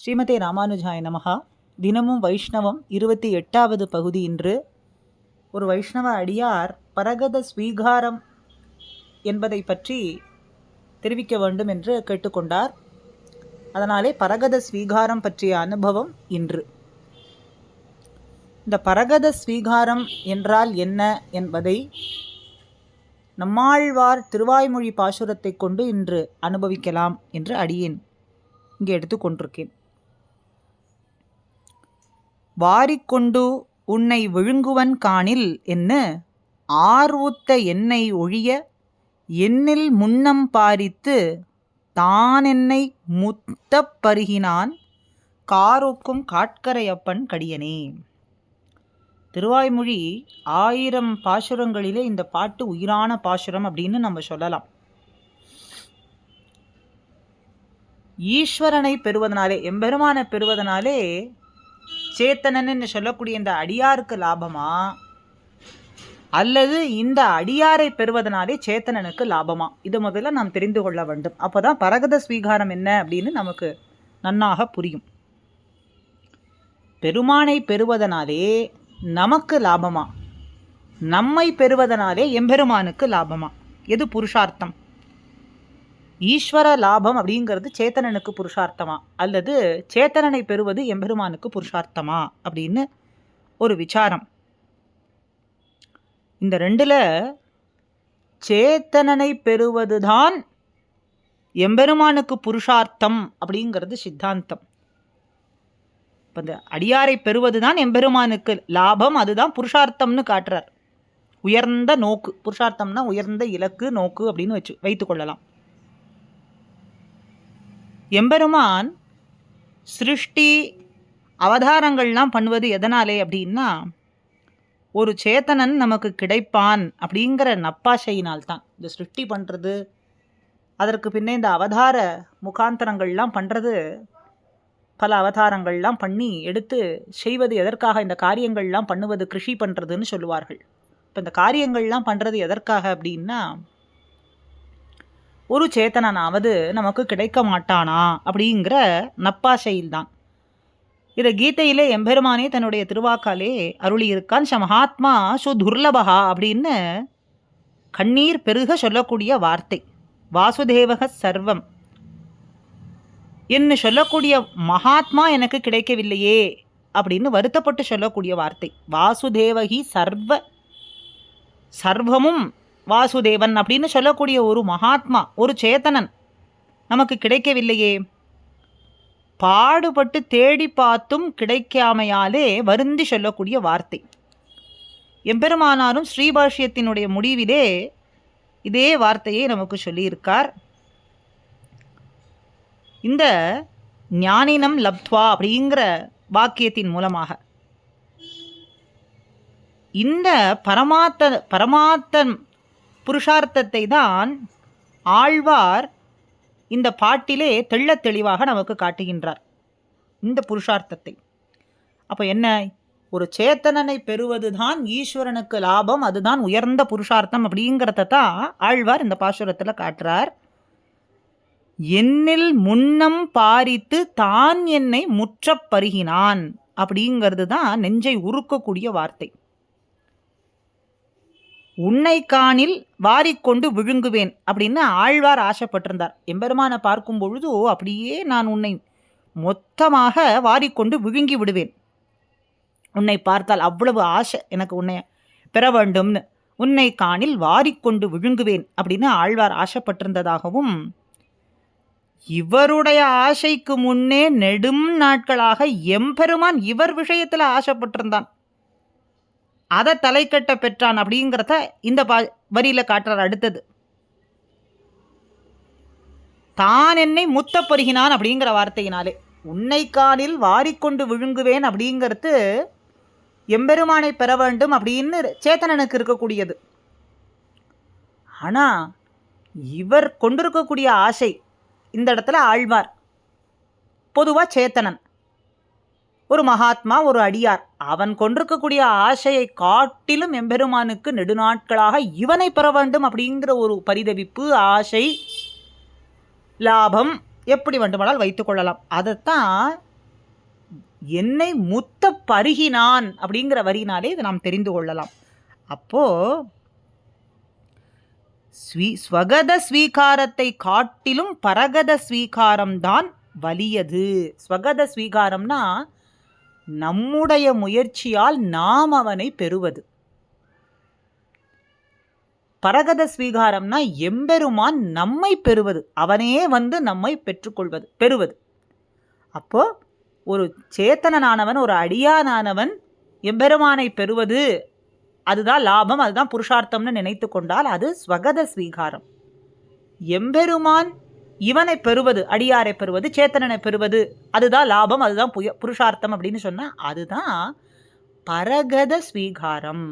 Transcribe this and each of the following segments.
ஸ்ரீமதே ராமானுஜாய நமஹா. தினமும் வைஷ்ணவம் 28வது பகுதி. இன்று ஒரு வைஷ்ணவ அடியார் பரகத ஸ்வீகாரம் என்பதை பற்றி தெரிவிக்க வேண்டும் என்று கேட்டுக்கொண்டார். அதனாலே பரகத ஸ்வீகாரம் பற்றிய அனுபவம் இன்று. இந்த பரகத ஸ்வீகாரம் என்றால் என்ன என்பதை நம்மாழ்வார் திருவாய்மொழி பாசுரத்தை கொண்டு இன்று அனுபவிக்கலாம் என்று அடியேன் இங்கே எடுத்துக்கொண்டிருக்கேன். வாரிக்கொண்டு உன்னை விழுங்குவன் காணில் என்ன ஆர்வுத்த என்னை ஒழிய என்னில் முன்னம் பாரித்து தான் என்னை முத்தப் பருகினான் காருக்கும் காட்கரையப்பன் கடியனே. திருவாய்மொழி 1000 பாசுரங்களிலே இந்த பாட்டு உயிரான பாசுரம் அப்படின்னு நம்ம சொல்லலாம். ஈஸ்வரனை பெறுவதனாலே, எம்பெருமானை பெறுவதனாலே சேத்தனன்னு சொல்லக்கூடிய இந்த அடியாருக்கு லாபமா, அல்லது இந்த அடியாரை பெறுவதனாலே சேத்தனனுக்கு லாபமா? இது முதல்ல நாம் தெரிந்து கொள்ள வேண்டும். அப்போதான் பரகத ஸ்வீகாரம் என்ன அப்படின்னு நமக்கு நன்னாக புரியும். பெருமானை பெறுவதனாலே நமக்கு லாபமா, நம்மை பெறுவதனாலே எம்பெருமானுக்கு லாபமா? எது புருஷார்த்தம்? ஈஸ்வர லாபம் அப்படிங்கிறது சேத்தனனுக்கு புருஷார்த்தமா, அல்லது சேத்தனனை பெறுவது எம்பெருமானுக்கு புருஷார்த்தமா அப்படின்னு ஒரு விசாரம். இந்த ரெண்டுல சேத்தனனை பெறுவதுதான் எம்பெருமானுக்கு புருஷார்த்தம் அப்படிங்கிறது சித்தாந்தம். இப்போ இந்த அடியாரை பெறுவதுதான் எம்பெருமானுக்கு லாபம், அதுதான் புருஷார்த்தம்னு காட்டுறார். உயர்ந்த நோக்கு, புருஷார்த்தம்னா உயர்ந்த இலக்கு நோக்கு அப்படின்னு வைத்துக்கொள்ளலாம். எம்பெருமான் சிருஷ்டி அவதாரங்கள்லாம் பண்ணுவது எதனாலே அப்படின்னா, ஒரு சேத்தனன் நமக்கு கிடைப்பான் அப்படிங்கிற நப்பாசையினால்தான். இந்த சிருஷ்டி பண்ணுறது, அதற்கு பின்னே இந்த அவதார முகாந்தரங்கள்லாம் பண்ணுறது, பல அவதாரங்கள்லாம் பண்ணி எடுத்து செய்வது எதற்காக? இந்த காரியங்கள்லாம் பண்ணுவது கிருஷி பண்ணுறதுன்னு சொல்லுவார்கள். இப்போ இந்த காரியங்கள்லாம் பண்ணுறது எதற்காக அப்படின்னா, ஒரு சேத்தனாவது நமக்கு கிடைக்க மாட்டானா அப்படிங்கிற நப்பாசையில்தான். இதை கீதையிலே எம்பெருமானே தன்னுடைய திருவாக்காலே அருளி இருக்கான். மகாத்மா சுதுர்லபகா அப்படின்னு கண்ணீர் பெருக சொல்லக்கூடிய வார்த்தை. வாசுதேவக சர்வம் என்று சொல்லக்கூடிய மகாத்மா எனக்கு கிடைக்கவில்லையே அப்படின்னு வருத்தப்பட்டு சொல்லக்கூடிய வார்த்தை. வாசுதேவகி சர்வமும் வாசுதேவன் அப்படின்னு சொல்லக்கூடிய ஒரு மகாத்மா, ஒரு சேத்தனன் நமக்கு கிடைக்கவில்லையே, பாடுபட்டு தேடி பார்த்தும் கிடைக்காமையாலே வருந்தி சொல்லக்கூடிய வார்த்தை. எம்பெருமானாரும் ஸ்ரீபாஷ்யத்தினுடைய முடிவிலே இதே வார்த்தையை நமக்கு சொல்லியிருக்கார். இந்த ஞானினம் லப்த்வா அப்படிங்கிற வாக்கியத்தின் மூலமாக இந்த பரமார்த்த புருஷார்த்தத்தை தான் ஆழ்வார் இந்த பாட்டிலே தெள்ளத் தெளிவாக நமக்கு காட்டுகின்றார், இந்த புருஷார்த்தத்தை. அப்போ என்ன? ஒரு சேத்தனனை பெறுவதுதான் ஈஸ்வரனுக்கு லாபம், அதுதான் உயர்ந்த புருஷார்த்தம் அப்படிங்கிறத தான் ஆழ்வார் இந்த பாசுரத்தில் காட்டுறார். என்னில் முன்னம் பாரித்து தான் என்னை முற்றப் பருகினான் அப்படிங்கிறது தான் நெஞ்சை உருக்கக்கூடிய வார்த்தை. உன்னை காணில் வாரிக்கொண்டு விழுங்குவேன் அப்படின்னு ஆழ்வார் ஆசைப்பட்டிருந்தார். எம்பெருமானை பார்க்கும் பொழுது அப்படியே நான் உன்னை மொத்தமாக வாரிக்கொண்டு விழுங்கி விடுவேன், உன்னை பார்த்தால் அவ்வளவு ஆசை எனக்கு உன்னை பெற வேண்டும்னு. உன்னை காணில் வாரிக்கொண்டு விழுங்குவேன் அப்படின்னு ஆழ்வார் ஆசைப்பட்டிருந்ததாகவும், இவருடைய ஆசைக்கு முன்னே நெடும் நாட்களாக எம்பெருமான் இவர் விஷயத்தில் ஆசைப்பட்டிருந்தான், அதை தலைக்கட்ட பெற்றான் அப்படிங்கிறத இந்த வரியில காட்டுறார். அடுத்தது தான் என்னை முத்த பருகினான் அப்படிங்கிற வார்த்தையினாலே உன்னை காணில் வாரிக்கொண்டு விழுங்குவேன் அப்படிங்கிறது எம்பெருமானை பெற வேண்டும் அப்படின்னு சேத்தனனுக்கு இருக்கக்கூடியது. ஆனா இவர் கொண்டிருக்கக்கூடிய ஆசை, இந்த இடத்துல ஆழ்வார் பொதுவா சேத்தனன், ஒரு மகாத்மா, ஒரு அடியார், அவன் கொண்டிருக்கக்கூடிய ஆசையை காட்டிலும் எம்பெருமானுக்கு நெடுநாட்களாக இவனை பெற வேண்டும் அப்படிங்கிற ஒரு பரிதவிப்பு, ஆசை, லாபம் எப்படி வேண்டுமானால் வைத்துக்கொள்ளலாம். அதைத்தான் என்னை முத்த பருகினான் அப்படிங்கிற வரினாலே இதை நாம் தெரிந்து கொள்ளலாம். அப்போ ஸ்வகத ஸ்வீகாரத்தை காட்டிலும் பரகத ஸ்வீகாரம்தான் வலியது. ஸ்வகத ஸ்வீகாரம்னா நம்முடைய முயற்சியால் நாம் அவனை பெறுவது. பரகத ஸ்வீகாரம்னா எம்பெருமான் நம்மை பெறுவது, அவனே வந்து நம்மை பெறுவது. அப்போ ஒரு சேத்தனானவன், ஒரு அடியானானவன் எம்பெருமானை பெறுவது, அதுதான் லாபம், அதுதான் புருஷார்த்தம்னு நினைத்து கொண்டால் அது ஸ்வகத ஸ்வீகாரம். எம்பெருமான் இவனை பெறுவது, அடியாரை பெறுவது, சேத்தனனை பெறுவது, அதுதான் லாபம், அதுதான் புருஷார்த்தம் அப்படின்னு சொன்னால் அதுதான் பரகத ஸ்வீகாரம்,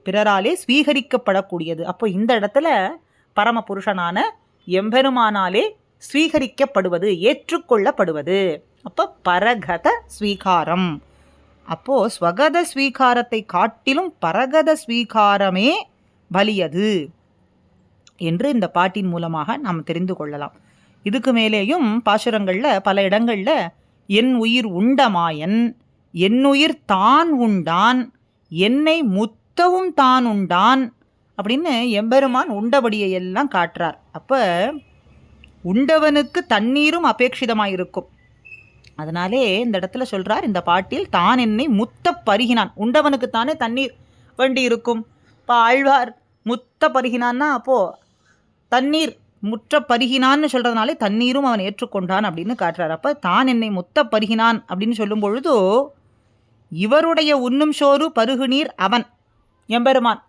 பிறராலே ஸ்வீகரிக்கப்படக்கூடியது. அப்போ இந்த இடத்துல பரம புருஷனான எம்பெருமானாலே ஸ்வீகரிக்கப்படுவது, ஏற்றுக்கொள்ளப்படுவது. அப்போ பரகத ஸ்வீகாரம். அப்போ ஸ்வகத ஸ்வீகாரத்தை காட்டிலும் பரகத ஸ்வீகாரமே வலியது என்று இந்த பாட்டின் மூலமாக நாம் தெரிந்து கொள்ளலாம். இதுக்கு மேலேயும் பாசுரங்களில் பல இடங்களில் என் உயிர் உண்டமாயன், என்னுயிர் தான் உண்டான், என்னை முத்தவும் தான் உண்டான் அப்படின்னு எம்பெருமான் உண்டபடியை எல்லாம் காட்டுறார். அப்போ உண்டவனுக்கு தண்ணீரும் அபேட்சிதமாயிருக்கும். அதனாலே இந்த இடத்துல சொல்கிறார், இந்த பாட்டில் தான் என்னை முத்த பருகினான். உண்டவனுக்கு தானே தண்ணீர் வேண்டி இருக்கும். இப்போ ஆழ்வார் முத்த பருகினான்னா அப்போது தண்ணீர் முற்ற பருகினான்னு சொல்கிறதுனாலே தண்ணீரும் அவன் ஏற்றுக்கொண்டான் அப்படின்னு காட்டுறார். அப்போ தான் என்னை முத்த பருகினான் அப்படின்னு சொல்லும் பொழுது இவருடைய உண்ணும் சோறு பருகுநீர் அவன் எம்பெருமான்,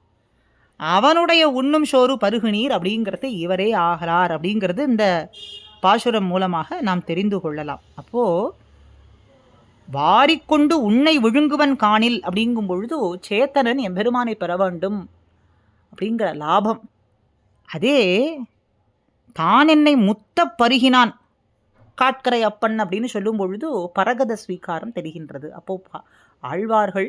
அவனுடைய உண்ணும் சோறு பருகுநீர் அப்படிங்கிறது இவரே ஆகிறார் அப்படிங்கிறது இந்த பாசுரம் மூலமாக நாம் தெரிந்து கொள்ளலாம். அப்போது வாரிக்கொண்டு உன்னை விழுங்குவன் காணில் அப்படிங்கும் பொழுது சேத்தனன் எம்பெருமானை பெற வேண்டும் அப்படிங்கிற லாபம். அதே தான் என்னை முத்த பருகினான் காட்கரை அப்பன் அப்படின்னு சொல்லும் பொழுது பரகத ஸ்வீகாரம் தெரிகின்றது. அப்போது ஆழ்வார்கள்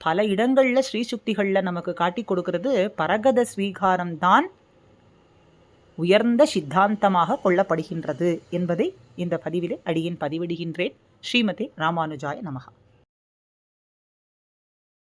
பல இடங்களில் ஸ்ரீசுக்திகளில் நமக்கு காட்டி கொடுக்கிறது பரகத ஸ்வீகாரம்தான் உயர்ந்த சித்தாந்தமாக கொள்ளப்படுகின்றது என்பதை இந்த பதிவிலே அடியேன் பதிவிடுகின்றேன். ஸ்ரீமதே ராமானுஜாய நமஹ.